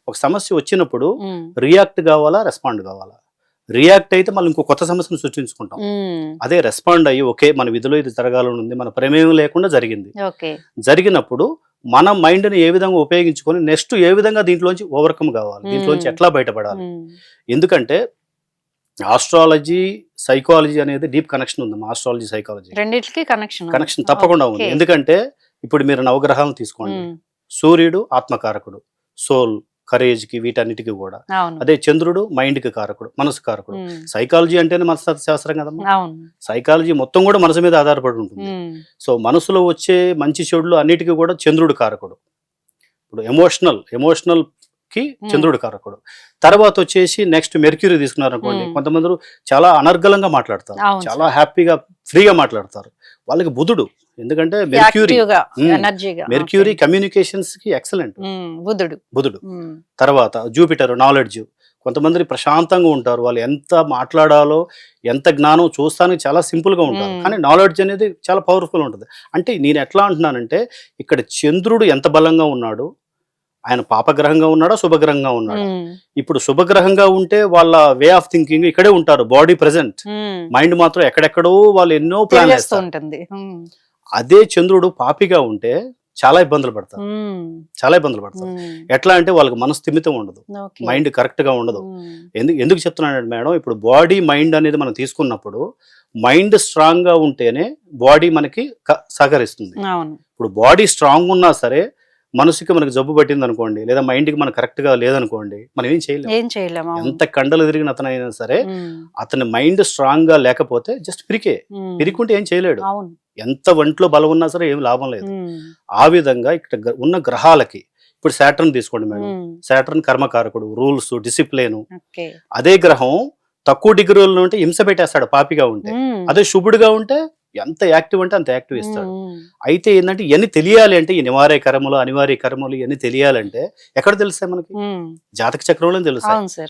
ఒక సమస్య వచ్చినప్పుడు రియాక్ట్ కావాలా, రెస్పాండ్ కావాలా? రియాక్ట్ అయితే మళ్ళీ ఇంకో కొత్త సమస్యను సృష్టించుకుంటాం. అదే రెస్పాండ్ అయ్యి ఓకే మన విధిలో ఇది జరగాలని ఉంది, మన ప్రమేయం లేకుండా జరిగింది. జరిగినప్పుడు మన మైండ్ని ఏ విధంగా ఉపయోగించుకొని నెక్స్ట్ ఏ విధంగా దీంట్లోంచి ఓవర్కమ్ కావాలి, దీంట్లోంచి ఎట్లా బయటపడాలి. ఎందుకంటే ఆస్ట్రాలజీ సైకాలజీ అనేది డీప్ కనెక్షన్ ఉంది. ఆస్ట్రాలజీ సైకాలజీ రెండిటికి కనెక్షన్ తప్పకుండా ఉంది. ఎందుకంటే ఇప్పుడు మీరు నవగ్రహాలను తీసుకోండి. సూర్యుడు ఆత్మకారకుడు, సోల్, కరేజ్ కి, వీటన్నిటికీ కూడా. అదే చంద్రుడు మైండ్ కి కారకుడు, మనసు కారకుడు. సైకాలజీ అంటేనే మనస్తత్వ శాస్త్రం కదమ్మా. సైకాలజీ మొత్తం కూడా మనసు మీద ఆధారపడి ఉంటుంది. సో మనసులో వచ్చే మంచి చెడులు అన్నిటికీ కూడా చంద్రుడు కారకుడు. ఇప్పుడు ఎమోషనల్ కి చంద్రుడు కారకుడు. తర్వాత వచ్చేసి నెక్స్ట్ మెర్క్యూరీ తీసుకున్నారనుకోండి, కొంతమంది చాలా అనర్గళంగా మాట్లాడతారు, చాలా హ్యాపీగా ఫ్రీగా మాట్లాడతారు. వాళ్ళకి బుధుడు, ఎందుకంటే మెర్క్యూరీ కమ్యూనికేషన్స్ కి ఎక్సలెంట్ బుధుడు. తర్వాత జూపిటర్ నాలెడ్జ్. కొంతమంది ప్రశాంతంగా ఉంటారు, వాళ్ళు ఎంత మాట్లాడాలో ఎంత జ్ఞానం చూస్తానికి చాలా సింపుల్ గా ఉంటారు, కానీ నాలెడ్జ్ అనేది చాలా పవర్ఫుల్ ఉంటుంది. అంటే నేను ఎట్లా అంటున్నానంటే ఇక్కడ చంద్రుడు ఎంత బలంగా ఉన్నాడు, ఆయన పాపగ్రహంగా ఉన్నాడా శుభగ్రహంగా ఉన్నాడా? ఇప్పుడు శుభగ్రహంగా ఉంటే వాళ్ళ వే ఆఫ్ థింకింగ్ ఇక్కడే ఉంటారు, బాడీ ప్రెసెంట్, మైండ్ మాత్రం ఎక్కడెక్కడో వాళ్ళు ఎన్నో ప్లాన్ చేస్తారు. అదే చంద్రుడు పాపిగా ఉంటే చాలా ఇబ్బందులు పడతారు. ఎట్లా అంటే వాళ్ళకి మనస్థిమితం ఉండదు, మైండ్ కరెక్ట్ గా ఉండదు. ఎందుకు చెప్తున్నానంటే మేడం, ఇప్పుడు బాడీ మైండ్ అనేది మనం తీసుకున్నప్పుడు మైండ్ స్ట్రాంగ్ గా ఉంటేనే బాడీ మనకి సహకరిస్తుంది. ఇప్పుడు బాడీ స్ట్రాంగ్ ఉన్నా సరే మనసుకి మనకి జబ్బు పట్టింది అనుకోండి, లేదా మైండ్ కి మనకు కరెక్ట్ గా లేదనుకోండి, మనం ఏం చేయలేము. ఎంత కండలు తిరిగిన అతనైనా సరే అతని మైండ్ స్ట్రాంగ్ గా లేకపోతే జస్ట్ పిరికుంటే ఏం చేయలేడు. ఎంత ఒంట్లో బలం ఉన్నా సరే ఏం లాభం లేదు. ఆ విధంగా ఇక్కడ ఉన్న గ్రహాలకి, ఇప్పుడు సాటర్న్ తీసుకోండి మేడం, సాటర్న్ కర్మకారకుడు, రూల్స్, డిసిప్లిన్. అదే గ్రహం తక్కువ డిగ్రీలో ఉంటే హింస పెట్టేస్తాడు పాపిగా ఉంటే, అదే శుభుడుగా ఉంటే ఎంత యాక్టివ్ అంటే అంత యాక్టివ్ ఇస్తాడు. అయితే ఏంటంటే ఇవన్నీ తెలియాలి అంటే, ఈ నివార్య కర్మలు అనివార్య కర్మలు ఇవన్నీ తెలియాలంటే ఎక్కడ తెలుస్తాయి మనకి? జాతక చక్రంలో తెలుస్తాయి.